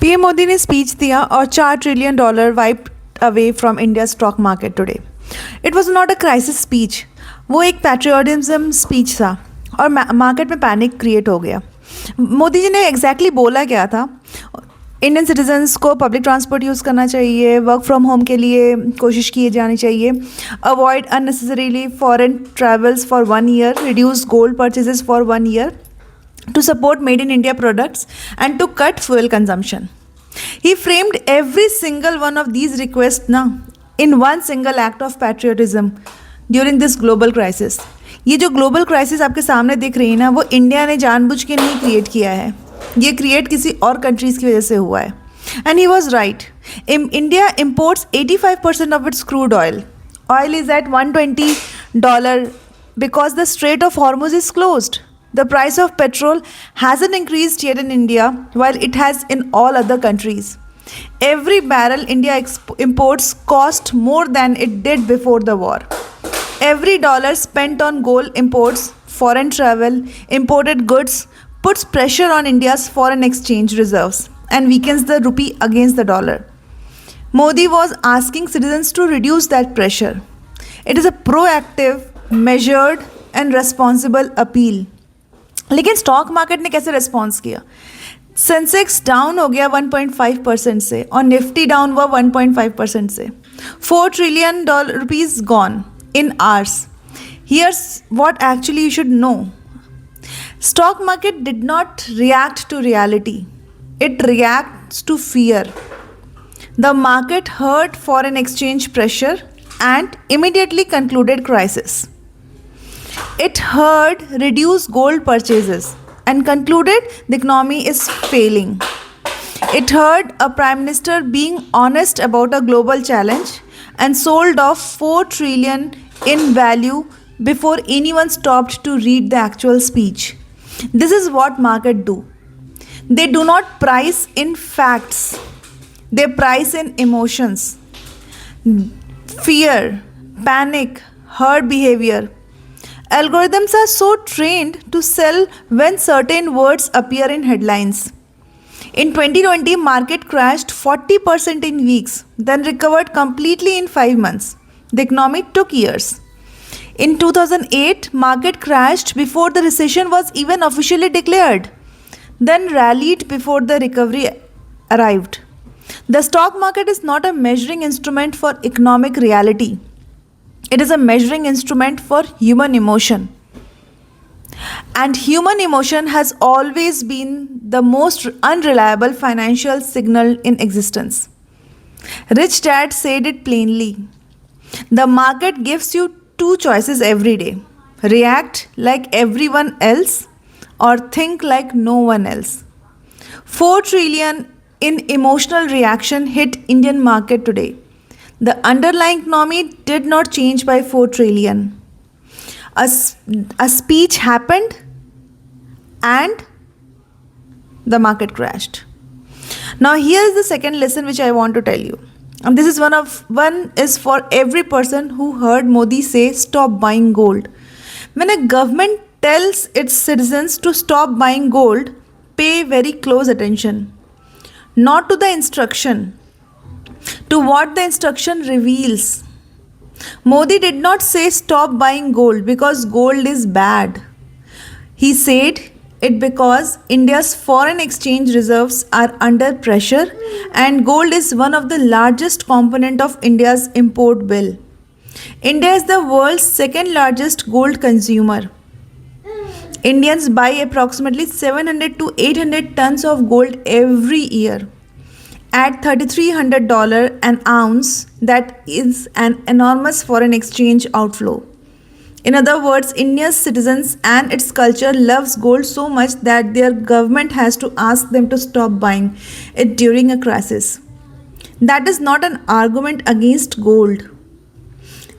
PM Modi ने speech दिया और $4 trillion wiped away from India stock market today. It was not a crisis speech. वो एक patriotism speech था और मार्केट में पैनिक क्रिएट हो गया. मोदी जी ने एग्जैक्टली बोला क्या था? इंडियन सिटीजन्स को पब्लिक ट्रांसपोर्ट यूज़ करना चाहिए, वर्क फ्रॉम होम के लिए कोशिश की जानी चाहिए, avoid unnecessarily foreign travels for 1 year, reduce gold purchases for 1 year, to support made in India products and to cut fuel consumption. He framed every single one of these requests in one single act of patriotism during this global crisis. ये जो global crisis आपके सामने दिख रही है ना, वो India ने जानबूझ के नहीं क्रिएट किया है. ये क्रिएट किसी और कंट्रीज़ की वजह से हुआ है. And he was right. India imports 85% of its crude oil. Oil is at $120 because the Strait of Hormuz is closed. The price of petrol hasn't increased yet in India, while it has in all other countries. Every barrel India imports cost more than it did before the war. Every dollar spent on gold imports, foreign travel, imported goods puts pressure on India's foreign exchange reserves and weakens the rupee against the dollar. Modi was asking citizens to reduce that pressure. It is a proactive, measured and responsible appeal. लेकिन stock market ने कैसे response किया? Sensex down हो गया 1.5% से और Nifty down हुआ 1.5% से. $4 trillion rupees gone in hours. Here's what actually you should know. Stock market did not react to reality. It reacts to fear. The market heard foreign exchange pressure and immediately concluded crisis. It heard reduced gold purchases and concluded the economy is failing. It heard a prime minister being honest about a global challenge and sold off $4 trillion in value before anyone stopped to read the actual speech. This is what market do. They do not price in facts. They price in emotions. Fear, panic, herd behavior. Algorithms are so trained to sell when certain words appear in headlines. In 2020, market crashed 40% in weeks, then recovered completely in 5 months. The economy took years. In 2008, market crashed before the recession was even officially declared, then rallied before the recovery arrived. The stock market is not a measuring instrument for economic reality. It is a measuring instrument for human emotion. And human emotion has always been the most unreliable financial signal in existence. Rich Dad said it plainly. The market gives you 2 choices every day. React like everyone else or think like no one else. $4 trillion in emotional reaction hit Indian market today. The underlying economy did not change by $4 trillion. A speech happened and the market crashed. Now here is the second lesson which I want to tell you. And this is one is for every person who heard Modi say stop buying gold. When a government tells its citizens to stop buying gold, pay very close attention. Not to the instruction, to what the instruction reveals. Modi did not say stop buying gold because gold is bad. He said it because India's foreign exchange reserves are under pressure and gold is one of the largest component of India's import bill. India is the world's second largest gold consumer. Indians buy approximately 700 to 800 tons of gold every year. At $3,300 an ounce, that is an enormous foreign exchange outflow. In other words, India's citizens and its culture loves gold so much that their government has to ask them to stop buying it during a crisis. That is not an argument against gold.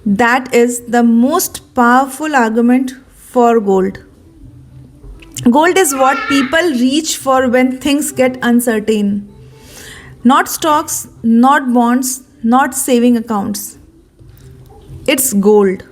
That is the most powerful argument for gold. Gold is what people reach for when things get uncertain. Not stocks, not bonds, not saving accounts. It's gold.